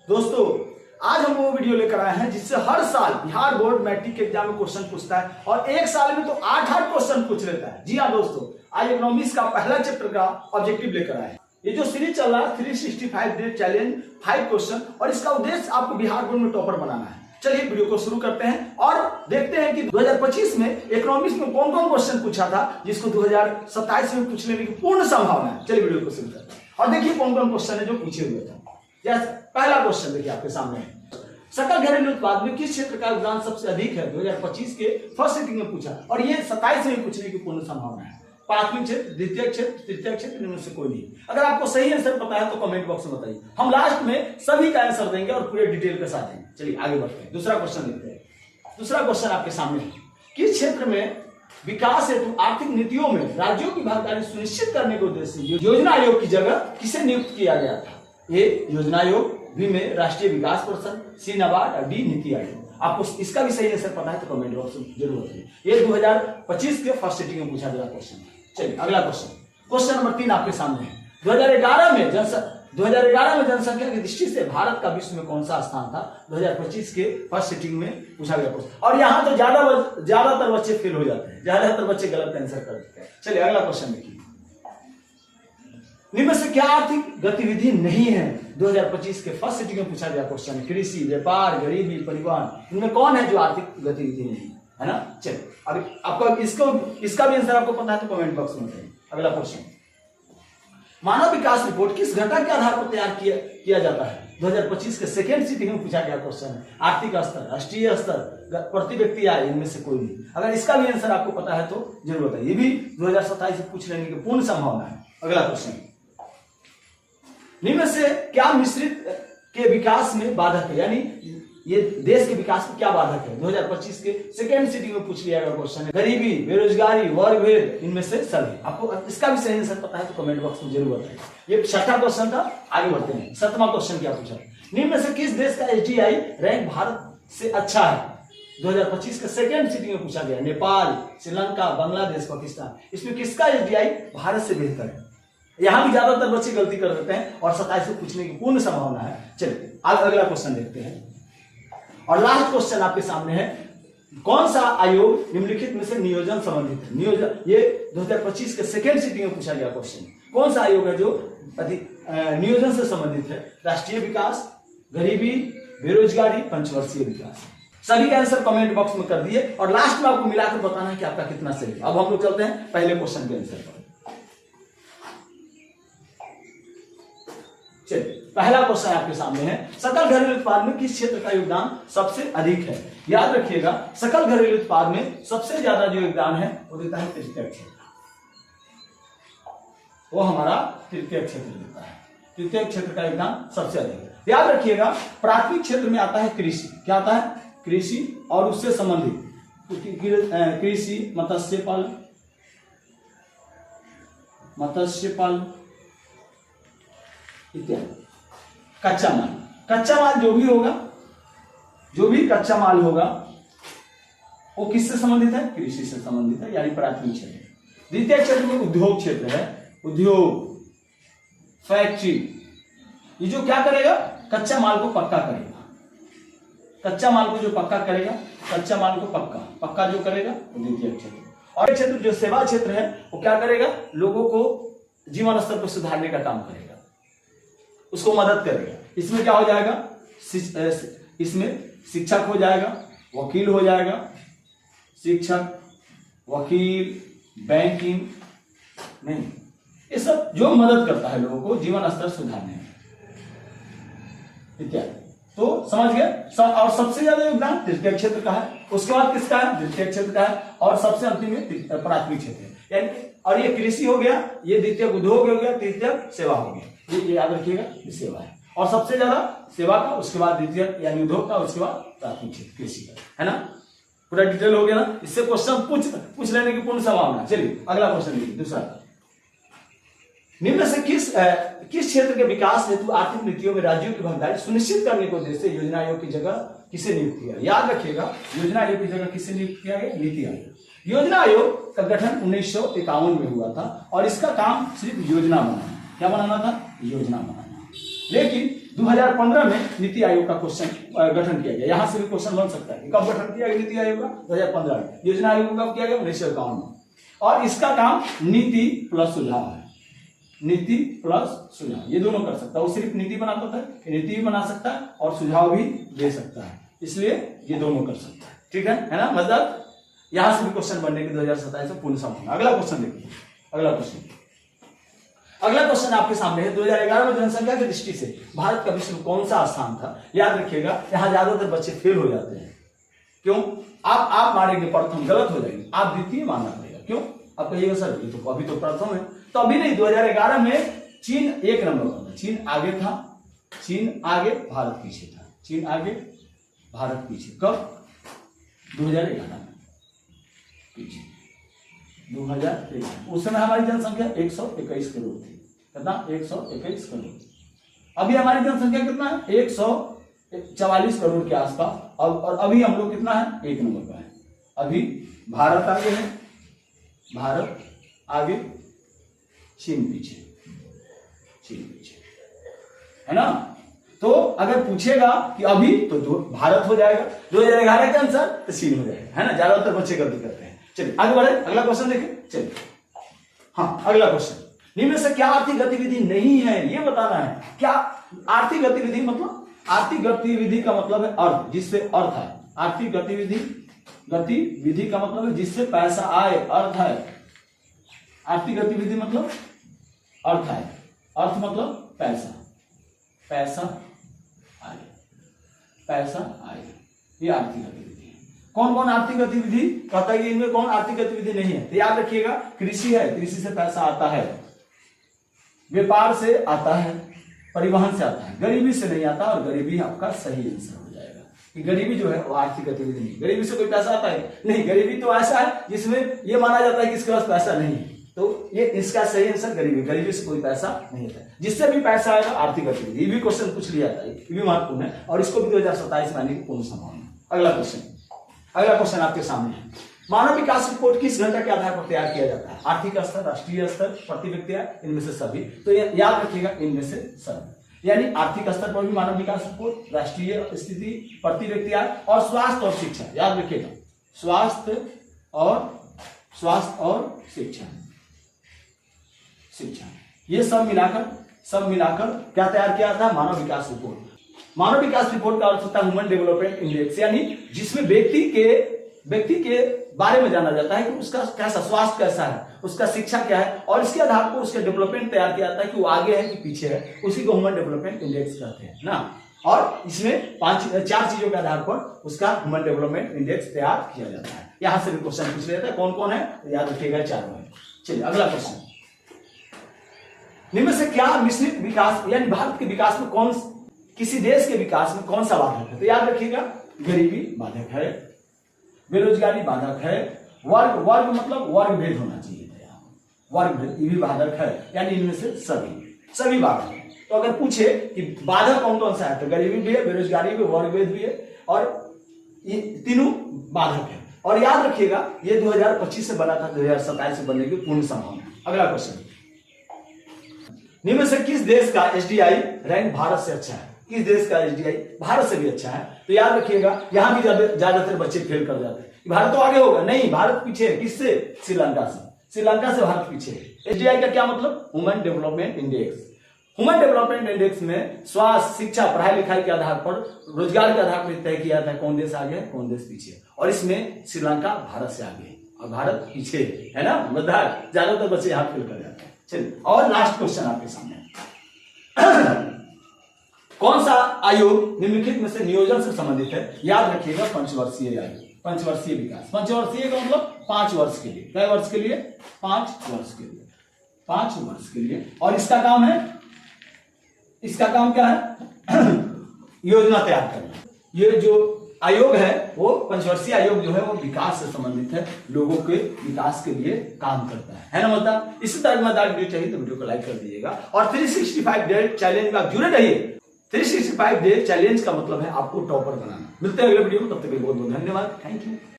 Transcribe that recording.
दोस्तों आज हम वो वीडियो लेकर आए हैं जिससे हर साल बिहार बोर्ड मैट्रिक के एग्जाम में क्वेश्चन पूछता है और एक साल में तो 8 क्वेश्चन पूछ लेता है। जी हाँ दोस्तों, आज इकोनॉमिक्स का पहला चैप्टर का ऑब्जेक्टिव लेकर आए हैं। ये जो सीरीज चल रहा है 365 डे चैलेंज 5 क्वेश्चन, और इसका उद्देश्य आपको बिहार बोर्ड में टॉपर बनाना है। चलिए वीडियो को शुरू करते हैं और देखते हैं कि 2025 में इकोनॉमिक्स में कौन कौन क्वेश्चन पूछा था जिसको 2027 में पूछने की पूर्ण संभावना है। चलिए वीडियो को शुरू करते हैं और देखिए कौन कौन क्वेश्चन है जो पूछे हुए थे। जैसे पहला क्वेश्चन देखिए आपके सामने है, सकल घरेलू उत्पाद में किस क्षेत्र का योगदान सबसे अधिक है? 2025 के फर्स्ट सिटिंग में पूछा और ये 27 में पूछने की पूर्ण संभावना है। प्राथमिक क्षेत्र, द्वितीय क्षेत्र, तृतीय क्षेत्र, इनमें से कोई नहीं। अगर आपको सही आंसर पता है तो कमेंट बॉक्स में बताइए, हम लास्ट में सभी का आंसर देंगे और पूरे डिटेल के साथ देंगे। चलिए आगे बढ़ते हैं, दूसरा क्वेश्चन देखते हैं। दूसरा क्वेश्चन आपके सामने है, किस क्षेत्र में विकास हेतु आर्थिक नीतियों में राज्यों की भागीदारी सुनिश्चित करने के उद्देश्य से योजना आयोग की जगह किसे नियुक्त किया गया था? ए योजना आयोग, बी में राष्ट्रीय विकास परिषद, सी नाबार्ड और डी नीति आयोग। आपको इसका भी सही आंसर पता है तो कमेंट बॉक्स में जरूर बताइए। ये 2025 के फर्स्ट सिटिंग में पूछा गया क्वेश्चन है। चलिए अगला क्वेश्चन, क्वेश्चन नंबर 3 आपके सामने है। 2011 में जनसंख्या की दृष्टि से भारत का विश्व में कौन सा स्थान था? 2025 के फर्स्ट सिटिंग में पूछा गया क्वेश्चन, और यहाँ तो ज्यादातर बच्चे फेल हो जाते हैं, ज्यादातर बच्चे गलत आंसर कर देते हैं। चलिए अगला क्वेश्चन देखिए, निम्न से क्या आर्थिक गतिविधि नहीं है? 2025 के फर्स्ट सिटिंग में पूछा गया क्वेश्चन है। कृषि, व्यापार, गरीबी, परिवहन, इनमें कौन है जो आर्थिक गतिविधि नहीं है ना? चलिए अभी आपको इसका भी आंसर आपको पता है तो कमेंट बॉक्स में बताइए। अगला क्वेश्चन, मानव विकास रिपोर्ट किस घटक के आधार पर तैयार किया जाता है? 2025 के सेकेंड सिटिंग में पूछा गया क्वेश्चन है। आर्थिक स्तर, राष्ट्रीय स्तर, प्रति व्यक्ति आय, इनमें से कोई नहीं। अगर इसका भी आंसर आपको पता है तो जरूर बताइए, ये भी 2027 से पूछ लेने की पूर्ण संभावना है। अगला क्वेश्चन, निम्न से क्या मिश्रित के विकास में बाधक है? यानी ये देश के विकास में क्या बाधक है? 2025 के सेकेंड सिटिंग में पूछ लिया गया क्वेश्चन है। गरीबी, बेरोजगारी, वर्ग भेद, इनमें से सभी। आपको इसका भी सही आंसर पता है तो कमेंट बॉक्स में जरूर बताइए। ये छठा क्वेश्चन था, आगे बढ़ते हैं। 7वां क्वेश्चन क्या पूछा? निम्न से किस देश का एसडीआई रैंक भारत से अच्छा है? 2025 के सेकेंड सिटिंग में पूछा गया। नेपाल, श्रीलंका, बांग्लादेश, पाकिस्तान, इसमें किसका एसडीआई भारत से बेहतर है? यहां भी ज्यादातर बच्चे गलती कर देते हैं और 27 से पूछने की पूर्ण संभावना है। चलिए अगला क्वेश्चन देखते हैं और लास्ट क्वेश्चन आपके सामने है, कौन सा आयोग निम्नलिखित में से नियोजन संबंधित है? नियोजन, ये 2025 के सेकेंड सिटिंग में पूछा गया क्वेश्चन। कौन सा आयोग है जो नियोजन से संबंधित है? राष्ट्रीय विकास, गरीबी, बेरोजगारी, पंचवर्षीय विकास। सभी का आंसर कमेंट बॉक्स में कर दिए और लास्ट में आपको मिलाकर बताना है कि आपका कितना सही है। अब हम लोग चलते हैं पहले क्वेश्चन के आंसर पर। चलिए पहला क्वेश्चन आपके सामने है, सकल घरेलू उत्पाद में किस क्षेत्र का योगदान सबसे अधिक है? याद रखिएगा, सकल घरेलू उत्पाद में सबसे ज्यादा जो योगदान है वो देता है तृतीय क्षेत्र, वो हमारा तृतीय क्षेत्र देता है। तृतीय क्षेत्र का योगदान सबसे अधिक है। याद रखिएगा, प्राथमिक क्षेत्र में आता है कृषि। क्या आता है? कृषि और उससे संबंधित कृषि, मत्स्य पालन इत्यादि। कच्चा माल जो भी कच्चा माल होगा वो किससे संबंधित है? कृषि से संबंधित है, यानी प्राथमिक क्षेत्र। द्वितीय क्षेत्र में उद्योग क्षेत्र है। उद्योग, फैक्ट्री, ये जो क्या करेगा? कच्चा माल को पक्का करेगा। कच्चा माल को जो पक्का करेगा, कच्चा माल को पक्का जो करेगा वो द्वितीय क्षेत्र। और क्षेत्र जो सेवा क्षेत्र है वो क्या करेगा? लोगों को जीवन स्तर को सुधारने का काम करेगा, उसको मदद करेगा। इसमें क्या हो जाएगा? इसमें शिक्षक हो जाएगा, वकील हो जाएगा, शिक्षक, वकील, बैंकिंग, नहीं, ये सब जो मदद करता है लोगों को जीवन स्तर सुधारने में इत्यादि। तो समझ गए? और सबसे ज्यादा योगदान तृतीय क्षेत्र का है, उसके बाद किसका है? द्वितीय क्षेत्र का है, और सबसे अंतिम में प्राथमिक क्षेत्र है। यानी और ये कृषि हो गया, ये द्वितीय उद्योग हो गया, तृतीय सेवा हो गया। ये याद रखिएगा, ये सेवा है। और सबसे ज्यादा सेवा का, उसके बाद द्वितीय यानी उद्योग का, उसके बाद प्राथमिक क्षेत्र कृषि का, है ना? पूरा डिटेल हो गया ना? इससे क्वेश्चन पूछ लेने की पूर्ण संभावना। चलिए अगला क्वेश्चन देखिए, दूसरा, निम्न से किस क्षेत्र के विकास हेतु आर्थिक नीतियों में राज्यों की भागीदारी सुनिश्चित करने के उद्देश्य से योजना आयोग की जगह किसे नियुक्त किया? याद रखिएगा, योजना आयोग की जगह किसे नियुक्त किया गया? नीति आयोग। योजना आयोग का गठन 1951 में हुआ था और इसका काम सिर्फ योजना बनाना। क्या बनाना था? योजना बनाना। लेकिन 2015 में नीति आयोग का क्वेश्चन गठन किया गया। यहां से भी क्वेश्चन बन सकता है कि कब गठन किया गया नीति आयोग का? 2015 में। योजना आयोग कब किया गया? 1951 में। और इसका काम नीति प्लस सुझाव है, नीति प्लस सुझाव, ये दोनों कर सकता है। वो सिर्फ नीति बनाता था, नीति भी बना सकता है और सुझाव भी दे सकता है, इसलिए ये दोनों कर सकता है। ठीक है ना? मतलब यहां से भी क्वेश्चन बनने के 2027 में पूर्ण संभावना। अगला क्वेश्चन देखिए, अगला क्वेश्चन आपके सामने है। 2011 में जनसंख्या की दृष्टि से भारत का विश्व में कौन सा स्थान था? याद रखिएगा, यहाँ ज्यादातर बच्चे फेल हो जाते हैं। क्यों? आप मारेंगे प्रथम, गलत हो जाएंगे, आप द्वितीय मानना पड़ेगा। क्यों? आप कहिएगा सर ये तो अभी तो प्रथम है, तो अभी नहीं। 2011 में चीन 1 नंबर पर था, चीन आगे था, चीन आगे भारत पीछे था, चीन आगे भारत पीछे। कब? 2011 में पीछे, 2011। उस समय हमारी जनसंख्या 121 करोड़ थी। कितना? 121 करोड़। अभी हमारी जनसंख्या कितना है? 144 करोड़ के आसपास। और अभी हम लोग कितना है? 1 नंबर पर है। अभी भारत आगे है, भारत आगे, चीन पीछे, चीन पीछे, है ना? तो अगर पूछेगा कि अभी तो भारत हो जाएगा, 2011 के आंसर तो चीन हो जाएगा, है ना? ज्यादातर बच्चे गलती करते हैं। चलिए आगे बढ़े, अगला क्वेश्चन देखें। चलिए हाँ, अगला क्वेश्चन, निम्न में से क्या आर्थिक गतिविधि नहीं है? ये बताना है। क्या आर्थिक गतिविधि? मतलब आर्थिक गतिविधि का मतलब है अर्थ, जिससे अर्थ है। आर्थिक गतिविधि का मतलब है जिससे पैसा आए, अर्थ है। आर्थिक गतिविधि मतलब अर्थ है, अर्थ मतलब पैसा, पैसा आए, पैसा आए, ये आर्थिक गतिविधि है। कौन कौन आर्थिक गतिविधि कहता है? इनमें कौन आर्थिक गतिविधि नहीं है? तो याद रखिएगा, कृषि है, कृषि से पैसा आता है, व्यापार से आता है, परिवहन से आता है, गरीबी से नहीं आता। और गरीबी आपका सही आंसर हो जाएगा कि गरीबी जो है वो आर्थिक गतिविधि नहीं। गरीबी से कोई पैसा आता है? नहीं। गरीबी तो ऐसा है जिसमें ये माना जाता है कि इसके पास पैसा नहीं है, तो ये इसका सही आंसर गरीबी। गरीबी से कोई पैसा नहीं आता, जिससे भी पैसा आएगा आर्थिक गतिविधि। ये भी क्वेश्चन पूछ लिया था, ये भी महत्वपूर्ण है और इसको भी 2027 में आने की पूर्ण संभावना है। अगला क्वेश्चन आपके सामने है। मानव विकास रिपोर्ट किस घटक के आधार पर तैयार किया जाता है? आर्थिक स्तर, राष्ट्रीय स्तर, प्रति व्यक्ति आय, इनमें से सभी। तो याद रखिएगा, इनमें से सभी। यानी आर्थिक स्तर पर भी मानव विकास रिपोर्ट, राष्ट्रीय स्थिति, प्रति व्यक्ति आय और स्वास्थ्य और शिक्षा। याद रखिएगा, स्वास्थ्य और शिक्षा, ये सब मिलाकर क्या तैयार किया था? मानव विकास रिपोर्ट। मानव विकास रिपोर्ट का अर्थ होता है ह्यूमन डेवलपमेंट इंडेक्स, यानी जिसमें व्यक्ति के बारे में जाना जाता है कि उसका कैसा स्वास्थ्य कैसा है, उसका शिक्षा क्या है, और इसके आधार पर उसका डेवलपमेंट तैयार किया जाता है कि वो आगे है कि पीछे है। उसी को ह्यूमन डेवलपमेंट इंडेक्स कहते हैं ना। और इसमें 4 चीजों के आधार पर उसका ह्यूमन डेवलपमेंट इंडेक्स तैयार किया जाता है। यहां से भी क्वेश्चन पूछ लेता है कौन कौन है, तो याद रखिएगा 4 है। चलिए अगला क्वेश्चन, निम्न से क्या मिश्रित विकास, यानी भारत के विकास में किसी देश के विकास में कौन सा बाधक है? तो याद रखिएगा, गरीबी बाधक है, बेरोजगारी बाधक है, वर्ग मतलब वर्ग भेद होना चाहिए था यहाँ, वर्ग भेद ये भी बाधक है। यानी इनमें से सभी बाधक है। तो अगर पूछे कि बाधक कौन कौन सा है, तो गरीबी भी है, बेरोजगारी भी, वर्ग भेद भी है, और ये तीनों बाधक है। और याद रखिएगा, ये 2025 से बना था, 2027 से बनने की पूर्ण संभावना है। अगला क्वेश्चन, निम्न से किस देश का एसडीआई रैंक भारत से अच्छा है? किस देश का एसडीआई भारत से भी अच्छा है? तो याद रखिएगा, यहां भी ज्यादातर बच्चे फेल कर जाते हैं। भारत तो आगे होगा, नहीं, भारत पीछे है। किससे? श्रीलंका से भारत पीछे है। एसडीआई का क्या मतलब? Human development index. Human development index में स्वास्थ्य, शिक्षा, पढ़ाई लिखाई के आधार पर, रोजगार के आधार पर तय किया था कौन देश आगे है, कौन देश पीछे है। और इसमें श्रीलंका भारत से आगे है और भारत पीछे है ना। मजेदार, ज्यादातर बच्चे यहाँ फेल कर जाते हैं। चलिए, और लास्ट क्वेश्चन आपके सामने, कौन सा आयोग निम्नलिखित में से नियोजन से संबंधित है? याद रखिएगा, पंचवर्षीय आयोग, पंचवर्षीय विकास। पंचवर्षीय का मतलब 5 वर्ष के लिए। कई वर्ष के लिए? 5 वर्ष के लिए, 5 वर्ष के लिए। और इसका काम क्या है? योजना तैयार करना। ये जो आयोग है वो पंचवर्षीय आयोग जो है वो विकास से संबंधित है, लोगों के विकास के लिए काम करता है ना। मतलब इसी तरह मजेदार वीडियो चाहिए तो वीडियो को लाइक कर दीजिएगा। और 365 डे चैलेंज में आप जुड़े रहिए। 365 डे चैलेंज का मतलब है आपको टॉपर बनाना। मिलते हैं अगले वीडियो में, तब तक के लिए बहुत बहुत धन्यवाद। Thank you.